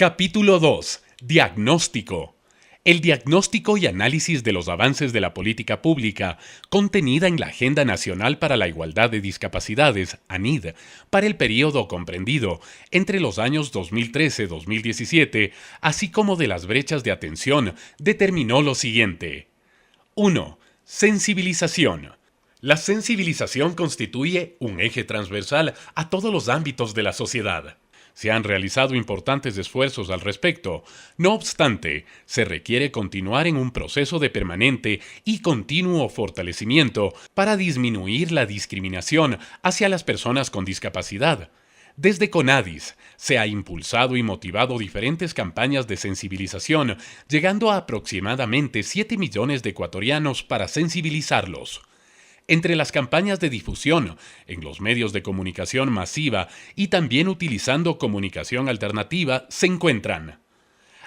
Capítulo 2. Diagnóstico. El diagnóstico y análisis de los avances de la política pública contenida en la Agenda Nacional para la Igualdad de Discapacidades, ANID, para el período comprendido entre los años 2013-2017, así como de las brechas de atención, determinó lo siguiente. 1. Sensibilización. La sensibilización constituye un eje transversal a todos los ámbitos de la sociedad. Se han realizado importantes esfuerzos al respecto. No obstante, se requiere continuar en un proceso de permanente y continuo fortalecimiento para disminuir la discriminación hacia las personas con discapacidad. Desde CONADIS se ha impulsado y motivado diferentes campañas de sensibilización, llegando a aproximadamente 7 millones de ecuatorianos para sensibilizarlos. Entre las campañas de difusión, en los medios de comunicación masiva y también utilizando comunicación alternativa se encuentran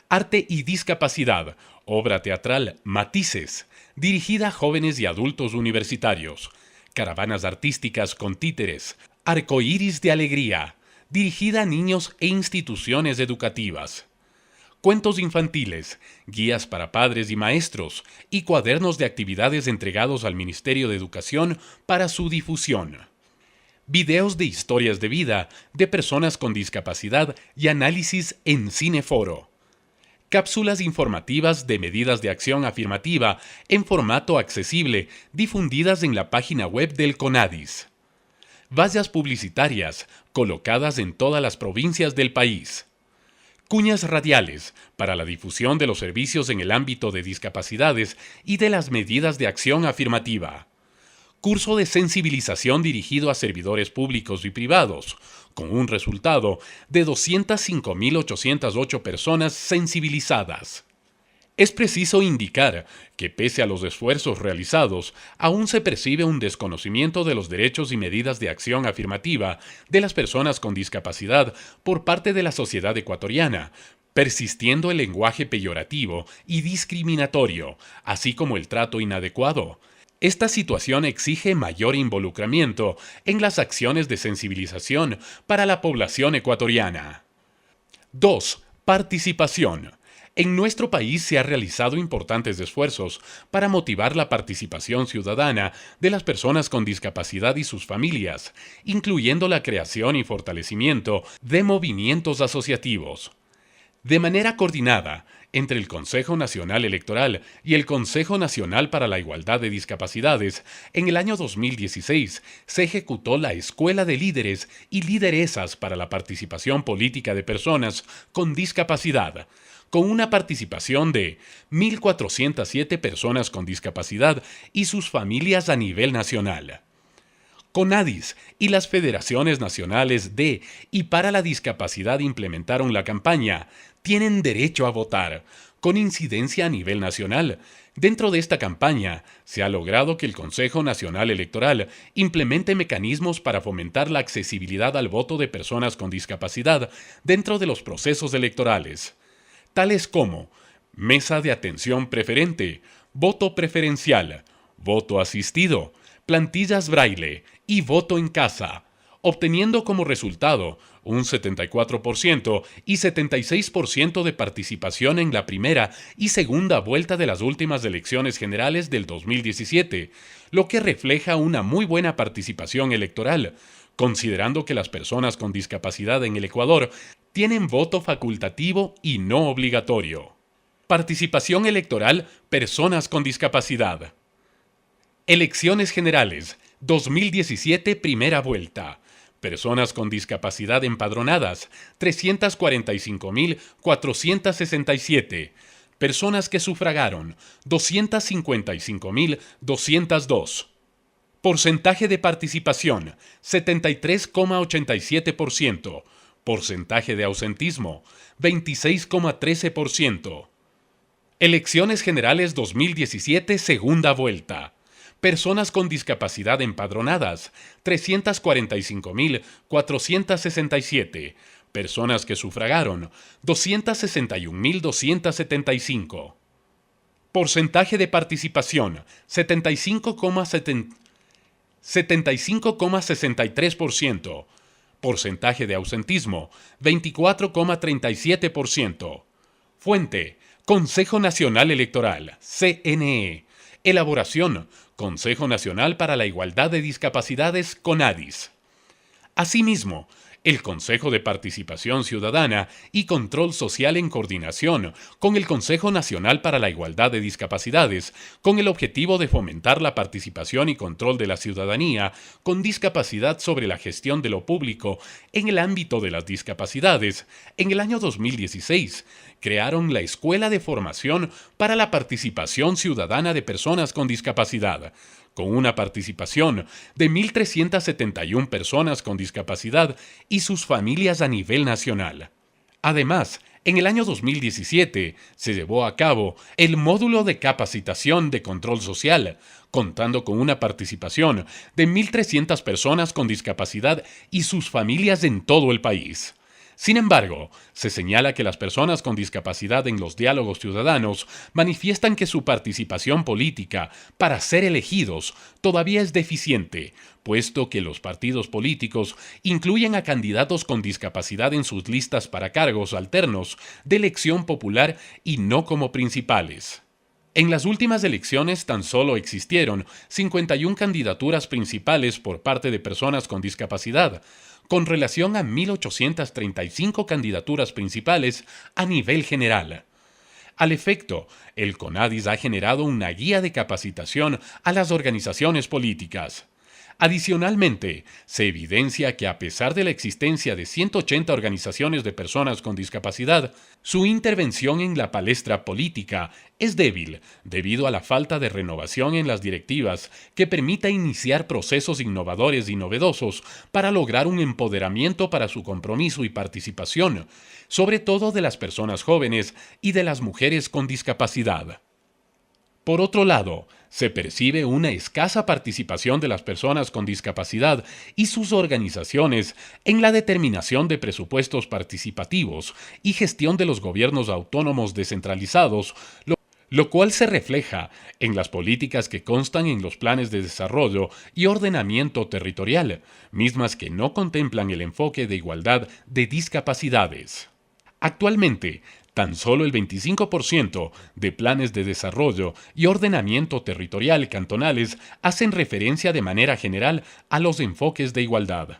Arte y Discapacidad, obra teatral Matices, dirigida a jóvenes y adultos universitarios, caravanas artísticas con títeres, Arcoíris de Alegría, dirigida a niños e instituciones educativas. Cuentos infantiles, guías para padres y maestros y cuadernos de actividades entregados al Ministerio de Educación para su difusión. Videos de historias de vida de personas con discapacidad y análisis en Cineforo. Cápsulas informativas de medidas de acción afirmativa en formato accesible difundidas en la página web del CONADIS. Vallas publicitarias colocadas en todas las provincias del país. Cuñas radiales para la difusión de los servicios en el ámbito de discapacidades y de las medidas de acción afirmativa. Curso de sensibilización dirigido a servidores públicos y privados, con un resultado de 205.808 personas sensibilizadas. Es preciso indicar que pese a los esfuerzos realizados, aún se percibe un desconocimiento de los derechos y medidas de acción afirmativa de las personas con discapacidad por parte de la sociedad ecuatoriana, persistiendo el lenguaje peyorativo y discriminatorio, así como el trato inadecuado. Esta situación exige mayor involucramiento en las acciones de sensibilización para la población ecuatoriana. 2. Participación. En nuestro país se han realizado importantes esfuerzos para motivar la participación ciudadana de las personas con discapacidad y sus familias, incluyendo la creación y fortalecimiento de movimientos asociativos. De manera coordinada, entre el Consejo Nacional Electoral y el Consejo Nacional para la Igualdad de Discapacidades, en el año 2016 se ejecutó la Escuela de Líderes y Lideresas para la Participación Política de Personas con Discapacidad, con una participación de 1.407 personas con discapacidad y sus familias a nivel nacional. CONADIS y las federaciones nacionales de y para la discapacidad implementaron la campaña Tienen derecho a votar, con incidencia a nivel nacional. Dentro de esta campaña, se ha logrado que el Consejo Nacional Electoral implemente mecanismos para fomentar la accesibilidad al voto de personas con discapacidad dentro de los procesos electorales, tales como mesa de atención preferente, voto preferencial, voto asistido, plantillas braille y voto en casa, obteniendo como resultado un 74% y 76% de participación en la primera y segunda vuelta de las últimas elecciones generales del 2017, lo que refleja una muy buena participación electoral, considerando que las personas con discapacidad en el Ecuador tienen voto facultativo y no obligatorio. Participación electoral, personas con discapacidad. Elecciones generales, 2017, primera vuelta. Personas con discapacidad empadronadas, 345.467. Personas que sufragaron, 255.202. Porcentaje de participación, 73,87%. Porcentaje de ausentismo, 26,13%. Elecciones generales 2017, segunda vuelta. Personas con discapacidad empadronadas, 345.467. Personas que sufragaron, 261.275. Porcentaje de participación, 75,63%. Porcentaje de ausentismo, 24,37%. Fuente, Consejo Nacional Electoral, CNE. Elaboración, Consejo Nacional para la Igualdad de Discapacidades, CONADIS. Asimismo, el Consejo de Participación Ciudadana y Control Social en coordinación con el Consejo Nacional para la Igualdad de Discapacidades, con el objetivo de fomentar la participación y control de la ciudadanía con discapacidad sobre la gestión de lo público en el ámbito de las discapacidades, en el año 2016 crearon la Escuela de Formación para la Participación Ciudadana de Personas con Discapacidad, con una participación de 1.371 personas con discapacidad y sus familias a nivel nacional. Además, en el año 2017 se llevó a cabo el módulo de capacitación de control social, contando con una participación de 1.300 personas con discapacidad y sus familias en todo el país. Sin embargo, se señala que las personas con discapacidad en los diálogos ciudadanos manifiestan que su participación política para ser elegidos todavía es deficiente, puesto que los partidos políticos incluyen a candidatos con discapacidad en sus listas para cargos alternos de elección popular y no como principales. En las últimas elecciones tan solo existieron 51 candidaturas principales por parte de personas con discapacidad, con relación a 1.835 candidaturas principales a nivel general. Al efecto, el CONADIS ha generado una guía de capacitación a las organizaciones políticas. Adicionalmente, se evidencia que a pesar de la existencia de 180 organizaciones de personas con discapacidad, su intervención en la palestra política es débil debido a la falta de renovación en las directivas que permita iniciar procesos innovadores y novedosos para lograr un empoderamiento para su compromiso y participación, sobre todo de las personas jóvenes y de las mujeres con discapacidad. Por otro lado, se percibe una escasa participación de las personas con discapacidad y sus organizaciones en la determinación de presupuestos participativos y gestión de los gobiernos autónomos descentralizados, lo cual se refleja en las políticas que constan en los planes de desarrollo y ordenamiento territorial, mismas que no contemplan el enfoque de igualdad de discapacidades. Actualmente, tan solo el 25% de planes de desarrollo y ordenamiento territorial cantonales hacen referencia de manera general a los enfoques de igualdad.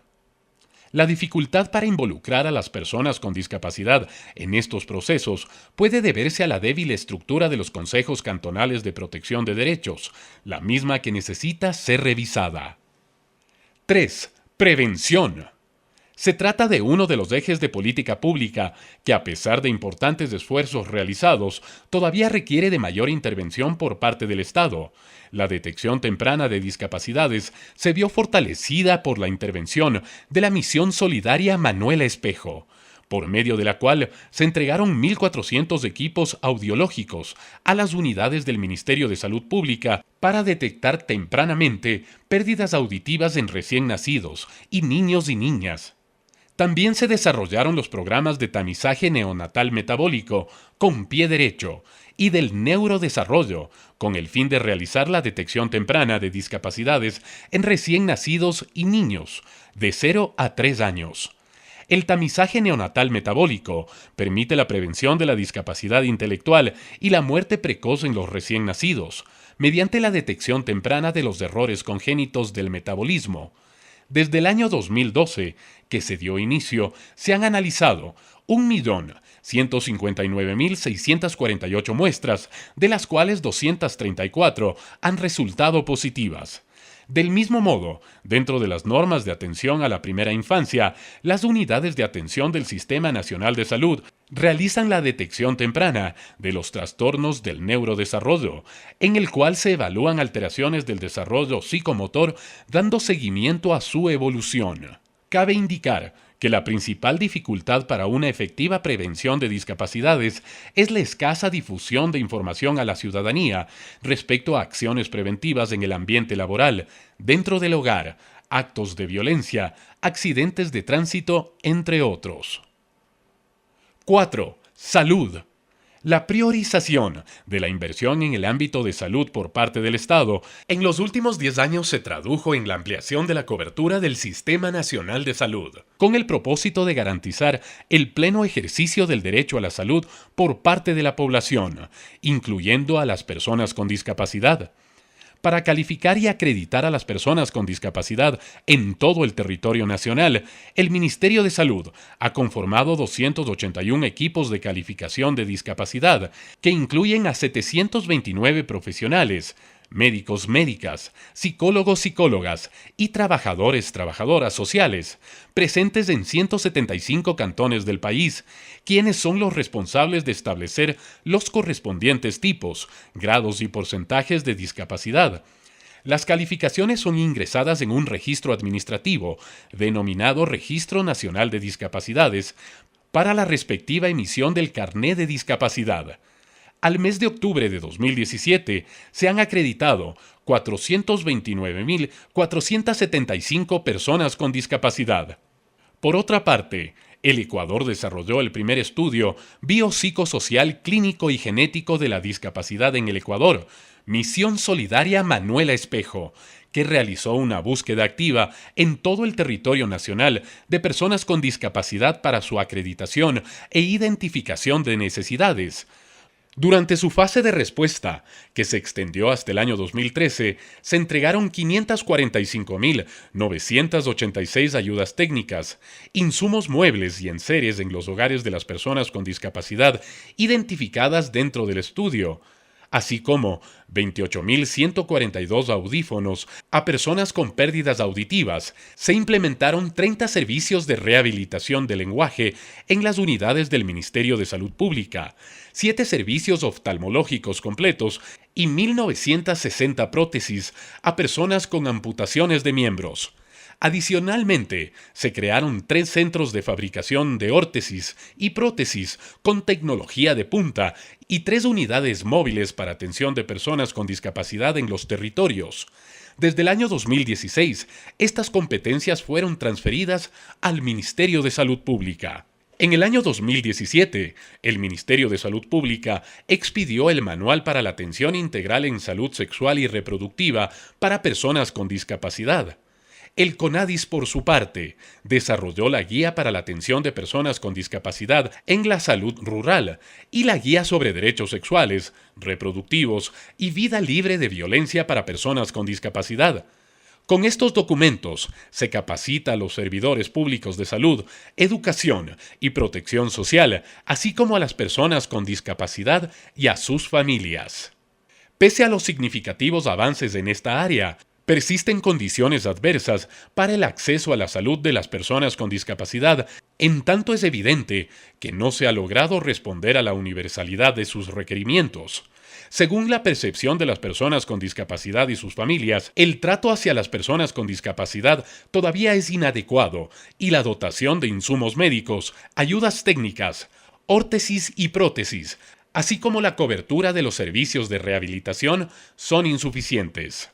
La dificultad para involucrar a las personas con discapacidad en estos procesos puede deberse a la débil estructura de los consejos cantonales de protección de derechos, la misma que necesita ser revisada. 3. Prevención. Se trata de uno de los ejes de política pública que, a pesar de importantes esfuerzos realizados, todavía requiere de mayor intervención por parte del Estado. La detección temprana de discapacidades se vio fortalecida por la intervención de la Misión Solidaria Manuela Espejo, por medio de la cual se entregaron 1.400 equipos audiológicos a las unidades del Ministerio de Salud Pública para detectar tempranamente pérdidas auditivas en recién nacidos y niños y niñas. También se desarrollaron los programas de tamizaje neonatal metabólico con pie derecho y del neurodesarrollo, con el fin de realizar la detección temprana de discapacidades en recién nacidos y niños de 0 a 3 años. El tamizaje neonatal metabólico permite la prevención de la discapacidad intelectual y la muerte precoz en los recién nacidos, mediante la detección temprana de los errores congénitos del metabolismo. Desde el año 2012, que se dio inicio, se han analizado 1.159.648 muestras, de las cuales 234 han resultado positivas. Del mismo modo, dentro de las normas de atención a la primera infancia, las unidades de atención del Sistema Nacional de Salud realizan la detección temprana de los trastornos del neurodesarrollo, en el cual se evalúan alteraciones del desarrollo psicomotor dando seguimiento a su evolución. Cabe indicar que la principal dificultad para una efectiva prevención de discapacidades es la escasa difusión de información a la ciudadanía respecto a acciones preventivas en el ambiente laboral, dentro del hogar, actos de violencia, accidentes de tránsito, entre otros. 4. Salud. La priorización de la inversión en el ámbito de salud por parte del Estado en los últimos 10 años se tradujo en la ampliación de la cobertura del Sistema Nacional de Salud, con el propósito de garantizar el pleno ejercicio del derecho a la salud por parte de la población, incluyendo a las personas con discapacidad. Para calificar y acreditar a las personas con discapacidad en todo el territorio nacional, el Ministerio de Salud ha conformado 281 equipos de calificación de discapacidad, que incluyen a 729 profesionales, médicos, médicas, psicólogos, psicólogas y trabajadores, trabajadoras sociales, presentes en 175 cantones del país, quienes son los responsables de establecer los correspondientes tipos, grados y porcentajes de discapacidad. Las calificaciones son ingresadas en un registro administrativo, denominado Registro Nacional de Discapacidades, para la respectiva emisión del carné de discapacidad. Al mes de octubre de 2017 se han acreditado 429.475 personas con discapacidad. Por otra parte, el Ecuador desarrolló el primer estudio biopsicosocial clínico y genético de la discapacidad en el Ecuador, Misión Solidaria Manuela Espejo, que realizó una búsqueda activa en todo el territorio nacional de personas con discapacidad para su acreditación e identificación de necesidades. Durante su fase de respuesta, que se extendió hasta el año 2013, se entregaron 545.986 ayudas técnicas, insumos muebles y enseres en los hogares de las personas con discapacidad identificadas dentro del estudio, así como 28.142 audífonos a personas con pérdidas auditivas. Se implementaron 30 servicios de rehabilitación del lenguaje en las unidades del Ministerio de Salud Pública, 7 servicios oftalmológicos completos y 1.960 prótesis a personas con amputaciones de miembros. Adicionalmente, se crearon 3 centros de fabricación de órtesis y prótesis con tecnología de punta y 3 unidades móviles para atención de personas con discapacidad en los territorios. Desde el año 2016, estas competencias fueron transferidas al Ministerio de Salud Pública. En el año 2017, el Ministerio de Salud Pública expidió el Manual para la Atención Integral en Salud Sexual y Reproductiva para personas con discapacidad. El CONADIS, por su parte, desarrolló la Guía para la Atención de Personas con Discapacidad en la Salud Rural y la Guía sobre Derechos Sexuales, Reproductivos y Vida Libre de Violencia para Personas con Discapacidad. Con estos documentos se capacita a los servidores públicos de salud, educación y protección social, así como a las personas con discapacidad y a sus familias. Pese a los significativos avances en esta área, persisten condiciones adversas para el acceso a la salud de las personas con discapacidad, en tanto es evidente que no se ha logrado responder a la universalidad de sus requerimientos. Según la percepción de las personas con discapacidad y sus familias, el trato hacia las personas con discapacidad todavía es inadecuado y la dotación de insumos médicos, ayudas técnicas, órtesis y prótesis, así como la cobertura de los servicios de rehabilitación, son insuficientes.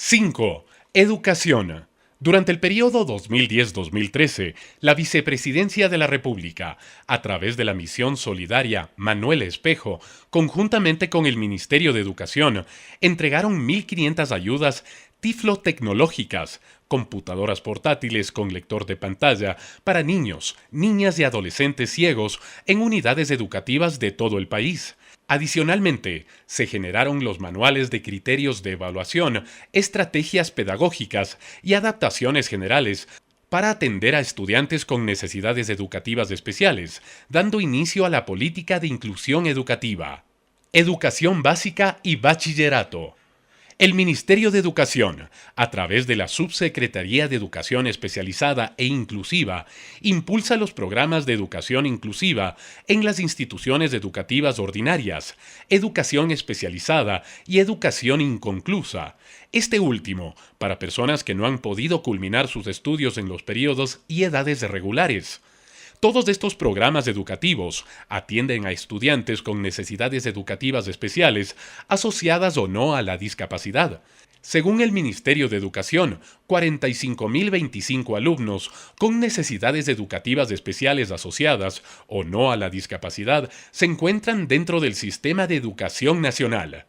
5. Educación. Durante el periodo 2010-2013, la Vicepresidencia de la República, a través de la Misión Solidaria Manuela Espejo, conjuntamente con el Ministerio de Educación, entregaron 1.500 ayudas tiflotecnológicas, computadoras portátiles con lector de pantalla para niños, niñas y adolescentes ciegos en unidades educativas de todo el país. Adicionalmente, se generaron los manuales de criterios de evaluación, estrategias pedagógicas y adaptaciones generales para atender a estudiantes con necesidades educativas especiales, dando inicio a la política de inclusión educativa. Educación básica y bachillerato. El Ministerio de Educación, a través de la Subsecretaría de Educación Especializada e Inclusiva, impulsa los programas de educación inclusiva en las instituciones educativas ordinarias, educación especializada y educación inconclusa. Este último, para personas que no han podido culminar sus estudios en los periodos y edades regulares. Todos estos programas educativos atienden a estudiantes con necesidades educativas especiales asociadas o no a la discapacidad. Según el Ministerio de Educación, 45.025 alumnos con necesidades educativas especiales asociadas o no a la discapacidad se encuentran dentro del Sistema de Educación Nacional.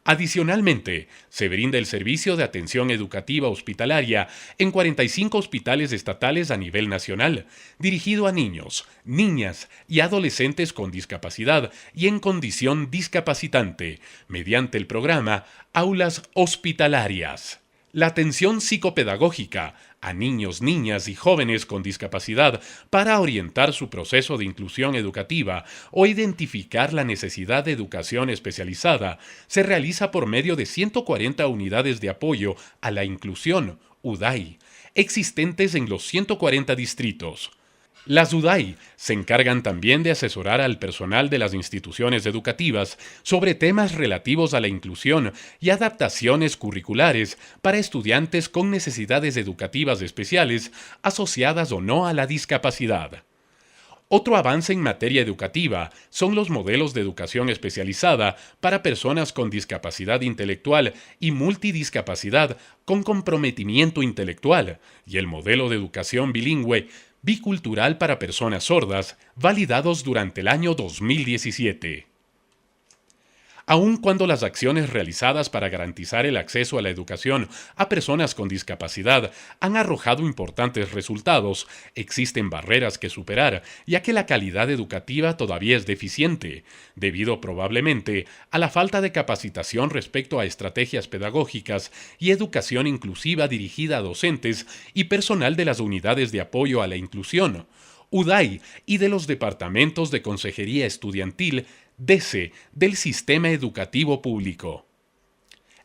Adicionalmente, se brinda el servicio de atención educativa hospitalaria en 45 hospitales estatales a nivel nacional, dirigido a niños, niñas y adolescentes con discapacidad y en condición discapacitante, mediante el programa Aulas Hospitalarias. La atención psicopedagógica a niños, niñas y jóvenes con discapacidad para orientar su proceso de inclusión educativa o identificar la necesidad de educación especializada se realiza por medio de 140 unidades de apoyo a la inclusión, UDAI, existentes en los 140 distritos. Las UDAI se encargan también de asesorar al personal de las instituciones educativas sobre temas relativos a la inclusión y adaptaciones curriculares para estudiantes con necesidades educativas especiales asociadas o no a la discapacidad. Otro avance en materia educativa son los modelos de educación especializada para personas con discapacidad intelectual y multidiscapacidad con comprometimiento intelectual y el modelo de educación bilingüe bicultural para personas sordas, validados durante el año 2017. Aun cuando las acciones realizadas para garantizar el acceso a la educación a personas con discapacidad han arrojado importantes resultados, existen barreras que superar, ya que la calidad educativa todavía es deficiente, debido probablemente a la falta de capacitación respecto a estrategias pedagógicas y educación inclusiva dirigida a docentes y personal de las unidades de apoyo a la inclusión, UDAI, y de los departamentos de consejería estudiantil DECE del sistema educativo público.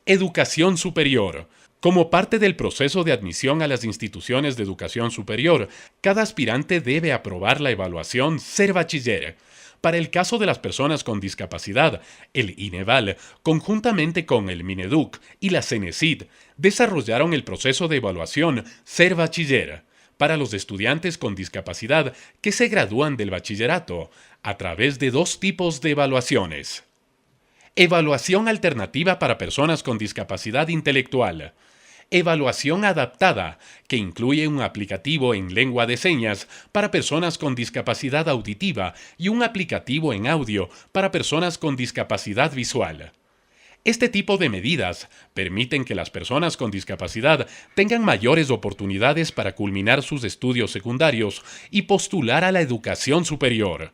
Educación superior. Como parte del proceso de admisión a las instituciones de educación superior, cada aspirante debe aprobar la evaluación Ser Bachiller. Para el caso de las personas con discapacidad, el INEVAL, conjuntamente con el Mineduc y la CENESID, desarrollaron el proceso de evaluación Ser Bachiller para los estudiantes con discapacidad que se gradúan del bachillerato, a través de dos tipos de evaluaciones. Evaluación alternativa para personas con discapacidad intelectual. Evaluación adaptada, que incluye un aplicativo en lengua de señas para personas con discapacidad auditiva y un aplicativo en audio para personas con discapacidad visual. Este tipo de medidas permiten que las personas con discapacidad tengan mayores oportunidades para culminar sus estudios secundarios y postular a la educación superior.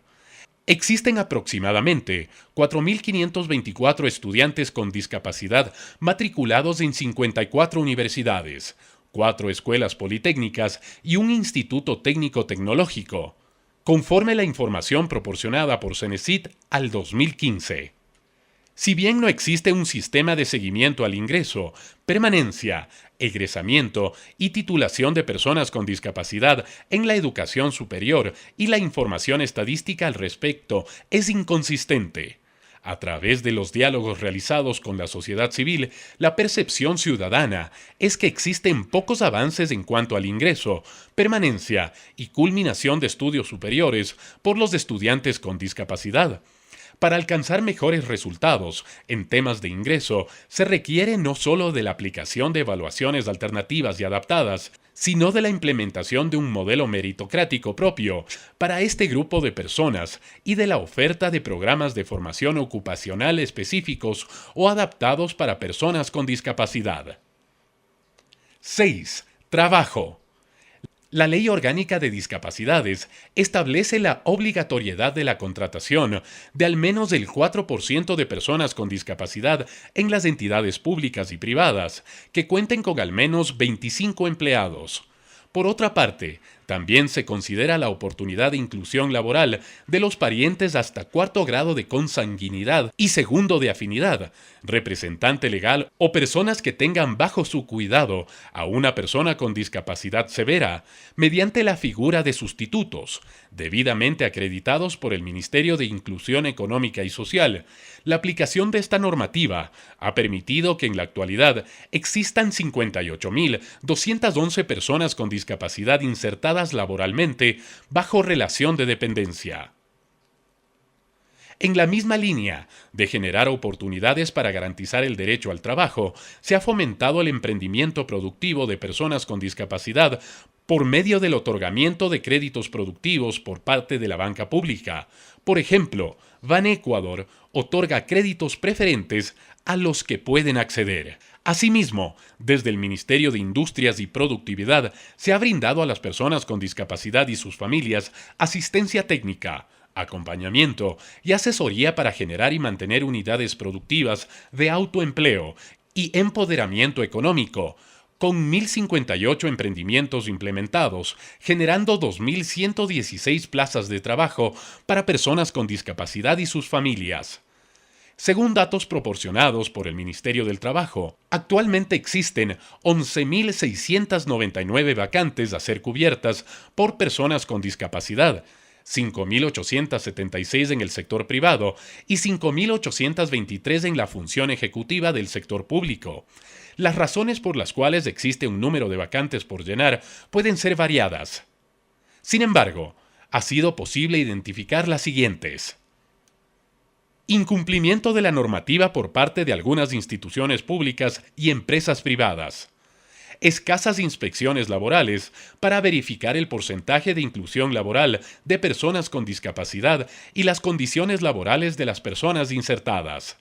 Existen aproximadamente 4.524 estudiantes con discapacidad matriculados en 54 universidades, 4 escuelas politécnicas y un instituto técnico-tecnológico, conforme la información proporcionada por CENESID al 2015. Si bien no existe un sistema de seguimiento al ingreso, permanencia, egresamiento y titulación de personas con discapacidad en la educación superior y la información estadística al respecto es inconsistente. A través de los diálogos realizados con la sociedad civil, la percepción ciudadana es que existen pocos avances en cuanto al ingreso, permanencia y culminación de estudios superiores por los estudiantes con discapacidad. Para alcanzar mejores resultados en temas de ingreso, se requiere no solo de la aplicación de evaluaciones alternativas y adaptadas, sino de la implementación de un modelo meritocrático propio para este grupo de personas y de la oferta de programas de formación ocupacional específicos o adaptados para personas con discapacidad. 6. Trabajo. La Ley Orgánica de Discapacidades establece la obligatoriedad de la contratación de al menos el 4% de personas con discapacidad en las entidades públicas y privadas que cuenten con al menos 25 empleados. Por otra parte, también se considera la oportunidad de inclusión laboral de los parientes hasta 4º grado de consanguinidad y 2º de afinidad, representante legal o personas que tengan bajo su cuidado a una persona con discapacidad severa, mediante la figura de sustitutos, debidamente acreditados por el Ministerio de Inclusión Económica y Social. La aplicación de esta normativa ha permitido que en la actualidad existan 58.211 personas con discapacidad insertadas laboralmente bajo relación de dependencia. En la misma línea de generar oportunidades para garantizar el derecho al trabajo, se ha fomentado el emprendimiento productivo de personas con discapacidad por medio del otorgamiento de créditos productivos por parte de la banca pública. Por ejemplo, Banecuador otorga créditos preferentes a los que pueden acceder. Asimismo, desde el Ministerio de Industrias y Productividad se ha brindado a las personas con discapacidad y sus familias asistencia técnica, acompañamiento y asesoría para generar y mantener unidades productivas de autoempleo y empoderamiento económico, con 1.058 emprendimientos implementados, generando 2.116 plazas de trabajo para personas con discapacidad y sus familias. Según datos proporcionados por el Ministerio del Trabajo, actualmente existen 11.699 vacantes a ser cubiertas por personas con discapacidad, 5.876 en el sector privado y 5.823 en la función ejecutiva del sector público. Las razones por las cuales existe un número de vacantes por llenar pueden ser variadas. Sin embargo, ha sido posible identificar las siguientes: incumplimiento de la normativa por parte de algunas instituciones públicas y empresas privadas. Escasas inspecciones laborales para verificar el porcentaje de inclusión laboral de personas con discapacidad y las condiciones laborales de las personas insertadas.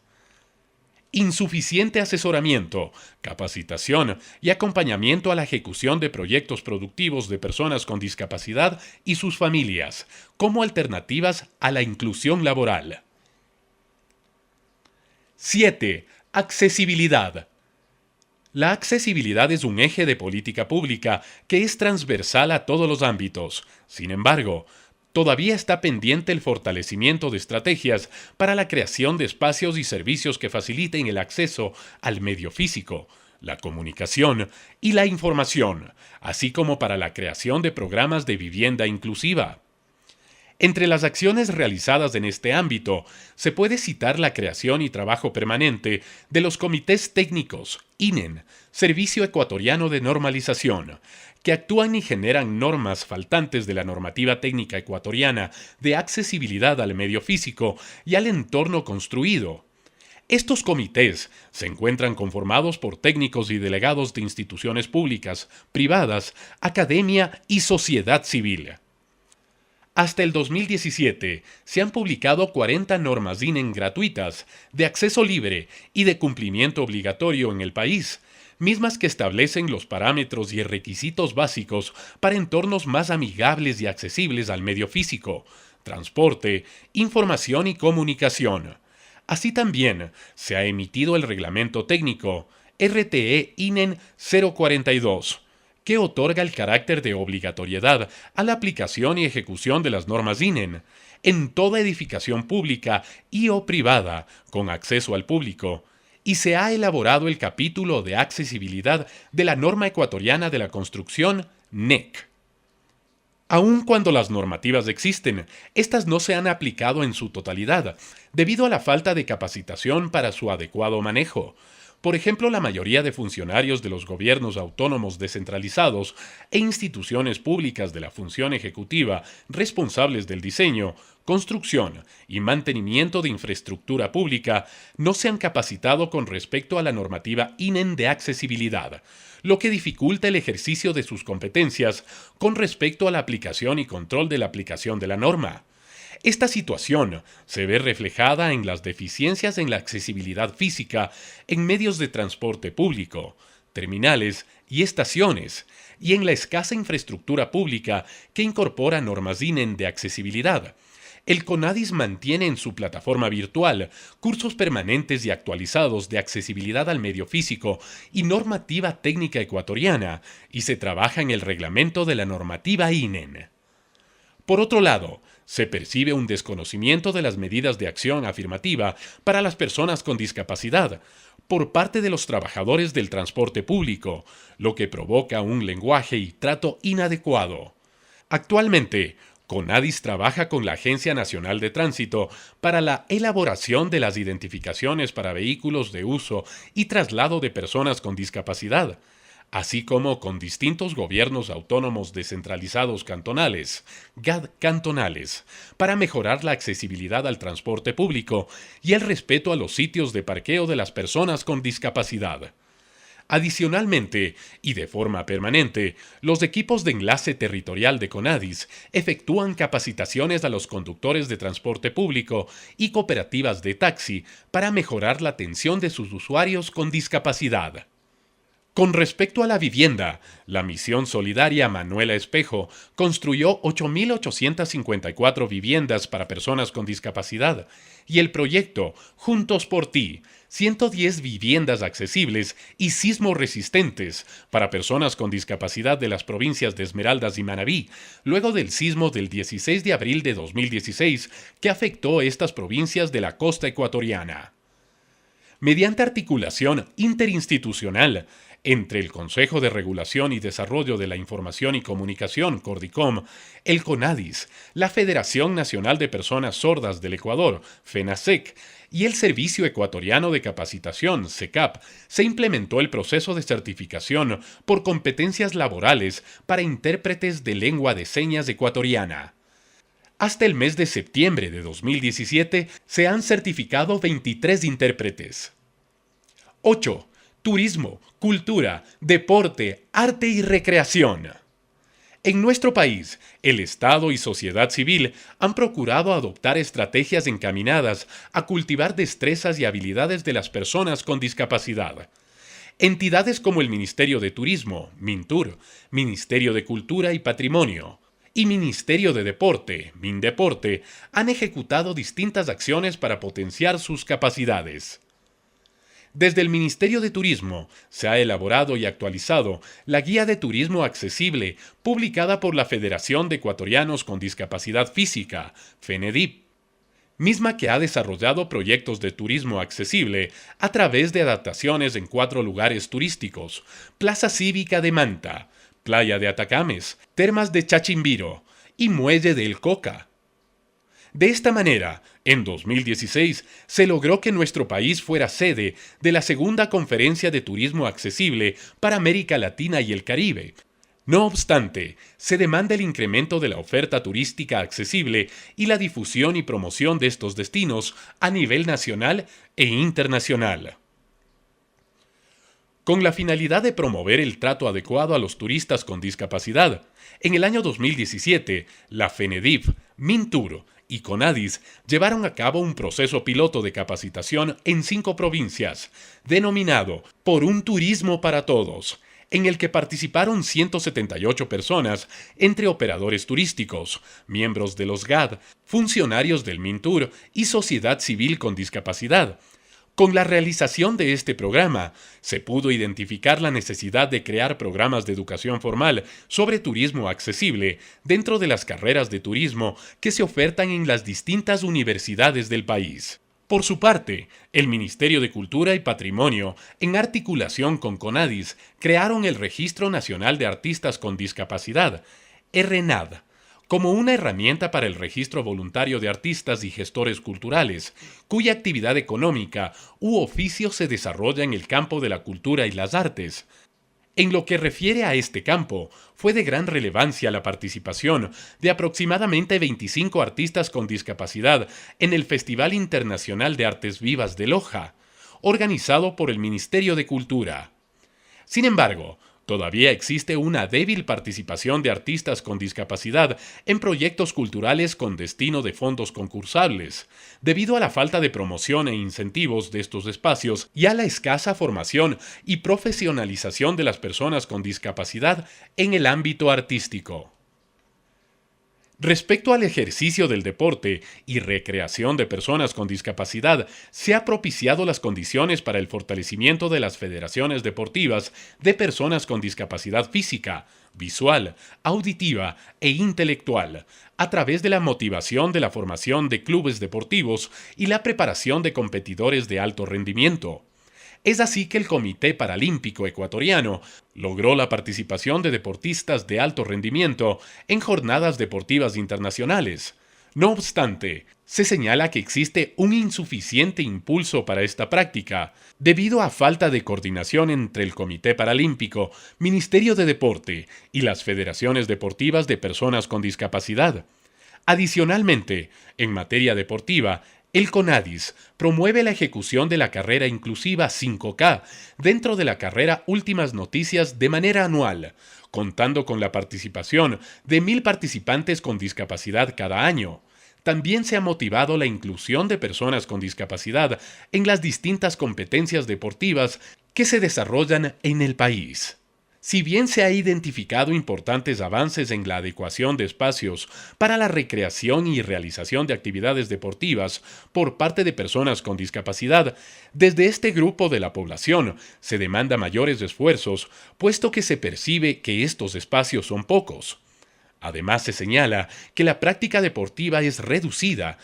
Insuficiente asesoramiento, capacitación y acompañamiento a la ejecución de proyectos productivos de personas con discapacidad y sus familias, como alternativas a la inclusión laboral. 7. Accesibilidad. La accesibilidad es un eje de política pública que es transversal a todos los ámbitos. Sin embargo, todavía está pendiente el fortalecimiento de estrategias para la creación de espacios y servicios que faciliten el acceso al medio físico, la comunicación y la información, así como para la creación de programas de vivienda inclusiva. Entre las acciones realizadas en este ámbito, se puede citar la creación y trabajo permanente de los comités técnicos, INEN, Servicio Ecuatoriano de Normalización, que actúan y generan normas faltantes de la normativa técnica ecuatoriana de accesibilidad al medio físico y al entorno construido. Estos comités se encuentran conformados por técnicos y delegados de instituciones públicas, privadas, academia y sociedad civil. Hasta el 2017 se han publicado 40 normas INEN gratuitas, de acceso libre y de cumplimiento obligatorio en el país, mismas que establecen los parámetros y requisitos básicos para entornos más amigables y accesibles al medio físico, transporte, información y comunicación. Así también se ha emitido el Reglamento Técnico RTE INEN 042, que otorga el carácter de obligatoriedad a la aplicación y ejecución de las normas INEN en toda edificación pública y o privada con acceso al público, y se ha elaborado el capítulo de accesibilidad de la norma ecuatoriana de la construcción NEC. Aun cuando las normativas existen, estas no se han aplicado en su totalidad, debido a la falta de capacitación para su adecuado manejo. Por ejemplo, la mayoría de funcionarios de los gobiernos autónomos descentralizados e instituciones públicas de la función ejecutiva responsables del diseño, construcción y mantenimiento de infraestructura pública no se han capacitado con respecto a la normativa INEN de accesibilidad, lo que dificulta el ejercicio de sus competencias con respecto a la aplicación y control de la aplicación de la norma. Esta situación se ve reflejada en las deficiencias en la accesibilidad física en medios de transporte público, terminales y estaciones, y en la escasa infraestructura pública que incorpora normas INEN de accesibilidad. El CONADIS mantiene en su plataforma virtual cursos permanentes y actualizados de accesibilidad al medio físico y normativa técnica ecuatoriana, y se trabaja en el reglamento de la normativa INEN. Por otro lado, se percibe un desconocimiento de las medidas de acción afirmativa para las personas con discapacidad por parte de los trabajadores del transporte público, lo que provoca un lenguaje y trato inadecuado. Actualmente, CONADIS trabaja con la Agencia Nacional de Tránsito para la elaboración de las identificaciones para vehículos de uso y traslado de personas con discapacidad. así como con distintos gobiernos autónomos descentralizados cantonales, GAD cantonales, para mejorar la accesibilidad al transporte público y el respeto a los sitios de parqueo de las personas con discapacidad. Adicionalmente, y de forma permanente, los equipos de enlace territorial de CONADIS efectúan capacitaciones a los conductores de transporte público y cooperativas de taxi para mejorar la atención de sus usuarios con discapacidad. Con respecto a la vivienda, la Misión Solidaria Manuela Espejo construyó 8.854 viviendas para personas con discapacidad y el proyecto Juntos por Ti, 110 viviendas accesibles y sismo resistentes para personas con discapacidad de las provincias de Esmeraldas y Manabí, luego del sismo del 16 de abril de 2016 que afectó estas provincias de la costa ecuatoriana. Mediante articulación interinstitucional entre el Consejo de Regulación y Desarrollo de la Información y Comunicación, Cordicom, el CONADIS, la Federación Nacional de Personas Sordas del Ecuador, FENASEC, y el Servicio Ecuatoriano de Capacitación, SECAP, se implementó el proceso de certificación por competencias laborales para intérpretes de lengua de señas ecuatoriana. Hasta el mes de septiembre de 2017 se han certificado 23 intérpretes. 8. Turismo, cultura, deporte, arte y recreación. En nuestro país, el Estado y sociedad civil han procurado adoptar estrategias encaminadas a cultivar destrezas y habilidades de las personas con discapacidad. Entidades como el Ministerio de Turismo, MINTUR, Ministerio de Cultura y Patrimonio, y Ministerio de Deporte, MINDEPORTE, han ejecutado distintas acciones para potenciar sus capacidades. Desde el Ministerio de Turismo se ha elaborado y actualizado la Guía de Turismo Accesible publicada por la Federación de Ecuatorianos con Discapacidad Física, FENEDIP, misma que ha desarrollado proyectos de turismo accesible a través de adaptaciones en 4 lugares turísticos: Plaza Cívica de Manta, Playa de Atacames, Termas de Chachimbiro y Muelle de El Coca. De esta manera, en 2016 se logró que nuestro país fuera sede de la segunda Conferencia de Turismo Accesible para América Latina y el Caribe. No obstante, se demanda el incremento de la oferta turística accesible y la difusión y promoción de estos destinos a nivel nacional e internacional. Con la finalidad de promover el trato adecuado a los turistas con discapacidad, en el año 2017, la FENEDIP, MINTUR y CONADIS llevaron a cabo un proceso piloto de capacitación en 5 provincias, denominado Por un Turismo para Todos, en el que participaron 178 personas, entre operadores turísticos, miembros de los GAD, funcionarios del MINTUR y sociedad civil con discapacidad. Con la realización de este programa, se pudo identificar la necesidad de crear programas de educación formal sobre turismo accesible dentro de las carreras de turismo que se ofertan en las distintas universidades del país. Por su parte, el Ministerio de Cultura y Patrimonio, en articulación con CONADIS, crearon el Registro Nacional de Artistas con Discapacidad, RNAD, como una herramienta para el registro voluntario de artistas y gestores culturales, cuya actividad económica u oficio se desarrolla en el campo de la cultura y las artes. En lo que refiere a este campo, fue de gran relevancia la participación de aproximadamente 25 artistas con discapacidad en el Festival Internacional de Artes Vivas de Loja, organizado por el Ministerio de Cultura. Sin embargo, todavía existe una débil participación de artistas con discapacidad en proyectos culturales con destino de fondos concursables, debido a la falta de promoción e incentivos de estos espacios y a la escasa formación y profesionalización de las personas con discapacidad en el ámbito artístico. Respecto al ejercicio del deporte y recreación de personas con discapacidad, se ha propiciado las condiciones para el fortalecimiento de las federaciones deportivas de personas con discapacidad física, visual, auditiva e intelectual, a través de la motivación de la formación de clubes deportivos y la preparación de competidores de alto rendimiento. Es así que el Comité Paralímpico Ecuatoriano logró la participación de deportistas de alto rendimiento en jornadas deportivas internacionales, No obstante, se señala que existe un insuficiente impulso para esta práctica, debido a falta de coordinación entre el Comité Paralímpico, Ministerio de Deporte y las federaciones deportivas de personas con discapacidad. Adicionalmente, en materia deportiva, el CONADIS promueve la ejecución de la carrera inclusiva 5K dentro de la carrera Últimas Noticias de manera anual, contando con la participación de 1.000 participantes con discapacidad cada año. También se ha motivado la inclusión de personas con discapacidad en las distintas competencias deportivas que se desarrollan en el país. Si bien se ha identificado importantes avances en la adecuación de espacios para la recreación y realización de actividades deportivas por parte de personas con discapacidad, desde este grupo de la población se demanda mayores esfuerzos, puesto que se percibe que estos espacios son pocos. Además, se señala que la práctica deportiva es reducida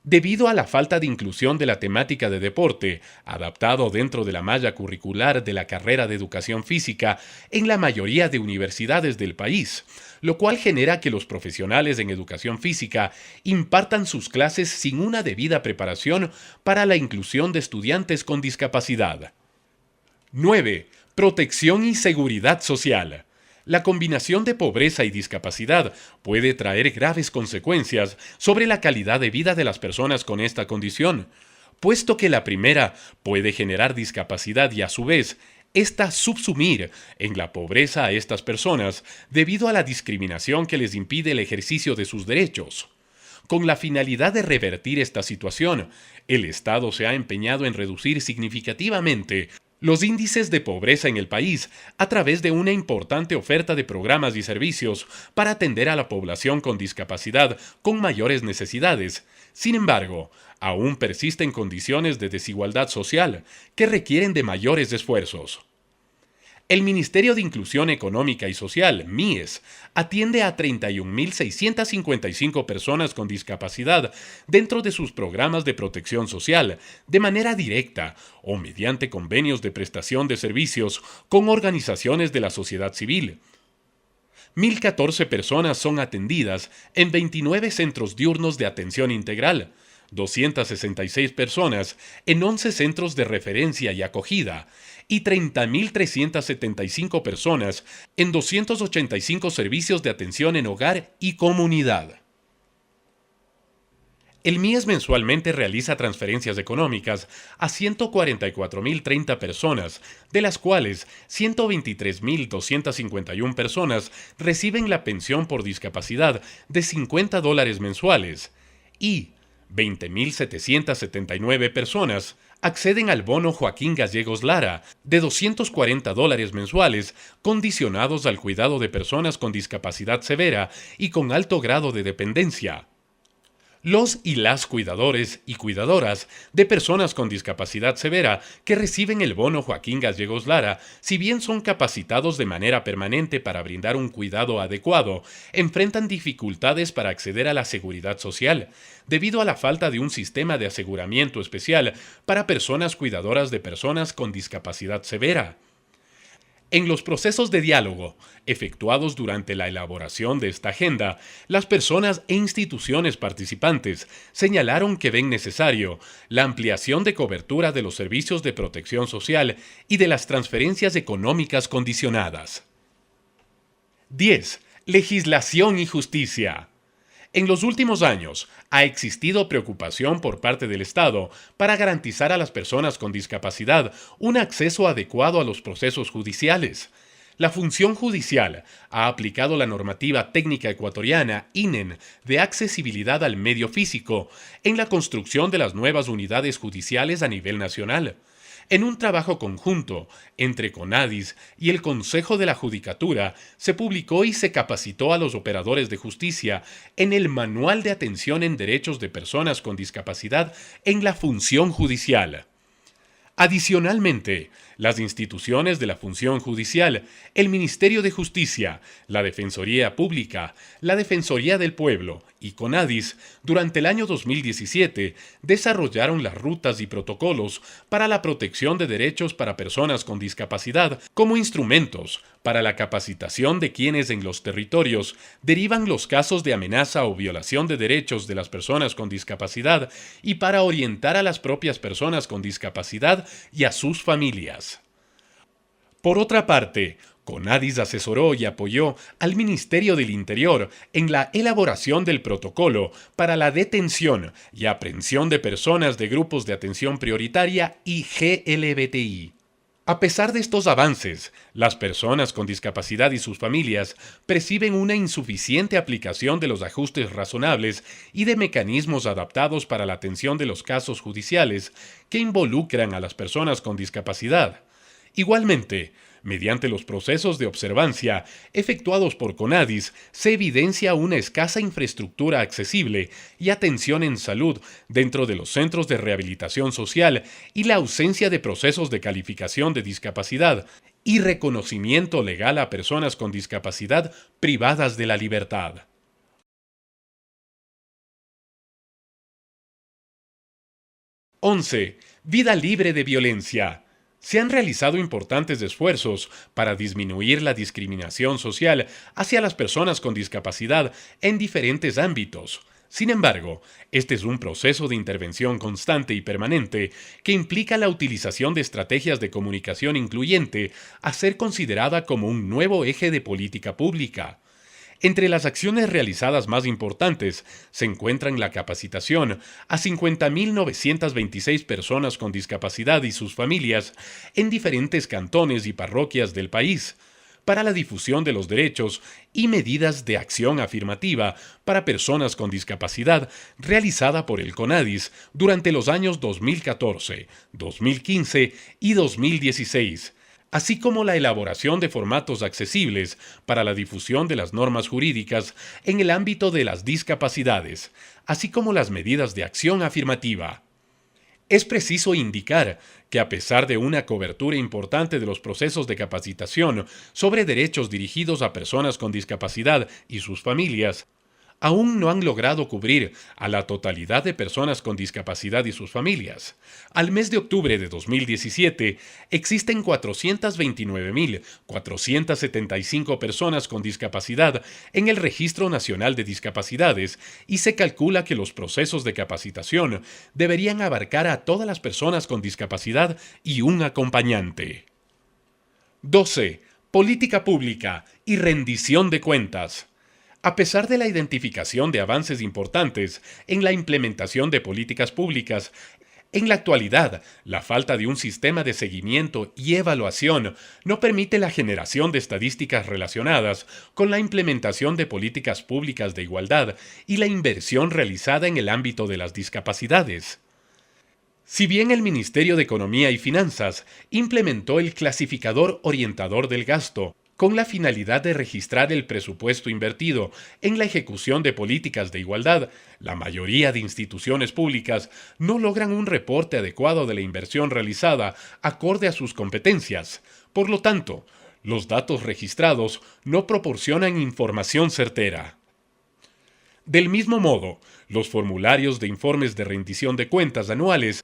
debido a la falta de inclusión de la temática de deporte, adaptado dentro de la malla curricular de la carrera de educación física en la mayoría de universidades del país, lo cual genera que los profesionales en educación física impartan sus clases sin una debida preparación para la inclusión de estudiantes con discapacidad. 9. Protección y seguridad social. La combinación de pobreza y discapacidad puede traer graves consecuencias sobre la calidad de vida de las personas con esta condición, puesto que la primera puede generar discapacidad y a su vez, esta subsumir en la pobreza a estas personas debido a la discriminación que les impide el ejercicio de sus derechos. Con la finalidad de revertir esta situación, el Estado se ha empeñado en reducir significativamente los índices de pobreza en el país a través de una importante oferta de programas y servicios para atender a la población con discapacidad con mayores necesidades. Sin embargo, aún persisten condiciones de desigualdad social que requieren de mayores esfuerzos. El Ministerio de Inclusión Económica y Social, MIES, atiende a 31.655 personas con discapacidad dentro de sus programas de protección social, de manera directa o mediante convenios de prestación de servicios con organizaciones de la sociedad civil. 1.014 personas son atendidas en 29 centros diurnos de atención integral, 266 personas en 11 centros de referencia y acogida y 30.375 personas en 285 servicios de atención en hogar y comunidad. El MIES mensualmente realiza transferencias económicas a 144.030 personas, de las cuales 123.251 personas reciben la pensión por discapacidad de $50 mensuales y 20.779 personas acceden al bono Joaquín Gallegos Lara de $240 mensuales condicionados al cuidado de personas con discapacidad severa y con alto grado de dependencia. Los y las cuidadores y cuidadoras de personas con discapacidad severa que reciben el bono Joaquín Gallegos Lara, si bien son capacitados de manera permanente para brindar un cuidado adecuado, enfrentan dificultades para acceder a la seguridad social, debido a la falta de un sistema de aseguramiento especial para personas cuidadoras de personas con discapacidad severa. En los procesos de diálogo efectuados durante la elaboración de esta agenda, las personas e instituciones participantes señalaron que ven necesario la ampliación de cobertura de los servicios de protección social y de las transferencias económicas condicionadas. 10. Legislación y justicia. En los últimos años, ha existido preocupación por parte del Estado para garantizar a las personas con discapacidad un acceso adecuado a los procesos judiciales. La función judicial ha aplicado la normativa técnica ecuatoriana INEN de accesibilidad al medio físico en la construcción de las nuevas unidades judiciales a nivel nacional. En un trabajo conjunto entre CONADIS y el Consejo de la Judicatura, se publicó y se capacitó a los operadores de justicia en el Manual de Atención en Derechos de Personas con Discapacidad en la Función Judicial. Adicionalmente, las instituciones de la función judicial, el Ministerio de Justicia, la Defensoría Pública, la Defensoría del Pueblo y CONADIS, durante el año 2017, desarrollaron las rutas y protocolos para la protección de derechos para personas con discapacidad como instrumentos para la capacitación de quienes en los territorios derivan los casos de amenaza o violación de derechos de las personas con discapacidad y para orientar a las propias personas con discapacidad y a sus familias. Por otra parte, CONADIS asesoró y apoyó al Ministerio del Interior en la elaboración del protocolo para la detención y aprehensión de personas de grupos de atención prioritaria y GLBTI. A pesar de estos avances, las personas con discapacidad y sus familias perciben una insuficiente aplicación de los ajustes razonables y de mecanismos adaptados para la atención de los casos judiciales que involucran a las personas con discapacidad. Igualmente, mediante los procesos de observancia efectuados por CONADIS, se evidencia una escasa infraestructura accesible y atención en salud dentro de los centros de rehabilitación social y la ausencia de procesos de calificación de discapacidad y reconocimiento legal a personas con discapacidad privadas de la libertad. 11. Vida libre de violencia. Se han realizado importantes esfuerzos para disminuir la discriminación social hacia las personas con discapacidad en diferentes ámbitos. Sin embargo, este es un proceso de intervención constante y permanente que implica la utilización de estrategias de comunicación incluyente a ser considerada como un nuevo eje de política pública. Entre las acciones realizadas más importantes se encuentran la capacitación a 50.926 personas con discapacidad y sus familias en diferentes cantones y parroquias del país, para la difusión de los derechos y medidas de acción afirmativa para personas con discapacidad realizada por el CONADIS durante los años 2014, 2015 y 2016. Así como la elaboración de formatos accesibles para la difusión de las normas jurídicas en el ámbito de las discapacidades, así como las medidas de acción afirmativa. Es preciso indicar que a pesar de una cobertura importante de los procesos de capacitación sobre derechos dirigidos a personas con discapacidad y sus familias, aún no han logrado cubrir a la totalidad de personas con discapacidad y sus familias. Al mes de octubre de 2017, existen 429.475 personas con discapacidad en el Registro Nacional de Discapacidades y se calcula que los procesos de capacitación deberían abarcar a todas las personas con discapacidad y un acompañante. 12. Política pública y rendición de cuentas. A pesar de la identificación de avances importantes en la implementación de políticas públicas, en la actualidad, la falta de un sistema de seguimiento y evaluación no permite la generación de estadísticas relacionadas con la implementación de políticas públicas de igualdad y la inversión realizada en el ámbito de las discapacidades. Si bien el Ministerio de Economía y Finanzas implementó el clasificador orientador del gasto, con la finalidad de registrar el presupuesto invertido en la ejecución de políticas de igualdad, la mayoría de instituciones públicas no logran un reporte adecuado de la inversión realizada acorde a sus competencias. Por lo tanto, los datos registrados no proporcionan información certera. Del mismo modo, los formularios de informes de rendición de cuentas anuales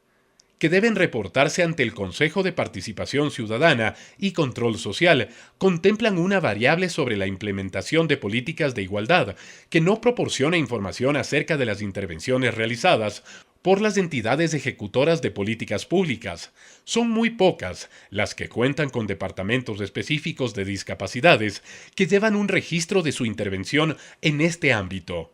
que deben reportarse ante el Consejo de Participación Ciudadana y Control Social, contemplan una variable sobre la implementación de políticas de igualdad, que no proporciona información acerca de las intervenciones realizadas por las entidades ejecutoras de políticas públicas. Son muy pocas las que cuentan con departamentos específicos de discapacidades que llevan un registro de su intervención en este ámbito.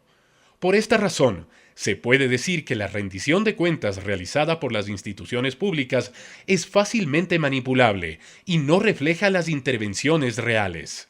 Por esta razón, se puede decir que la rendición de cuentas realizada por las instituciones públicas es fácilmente manipulable y no refleja las intervenciones reales.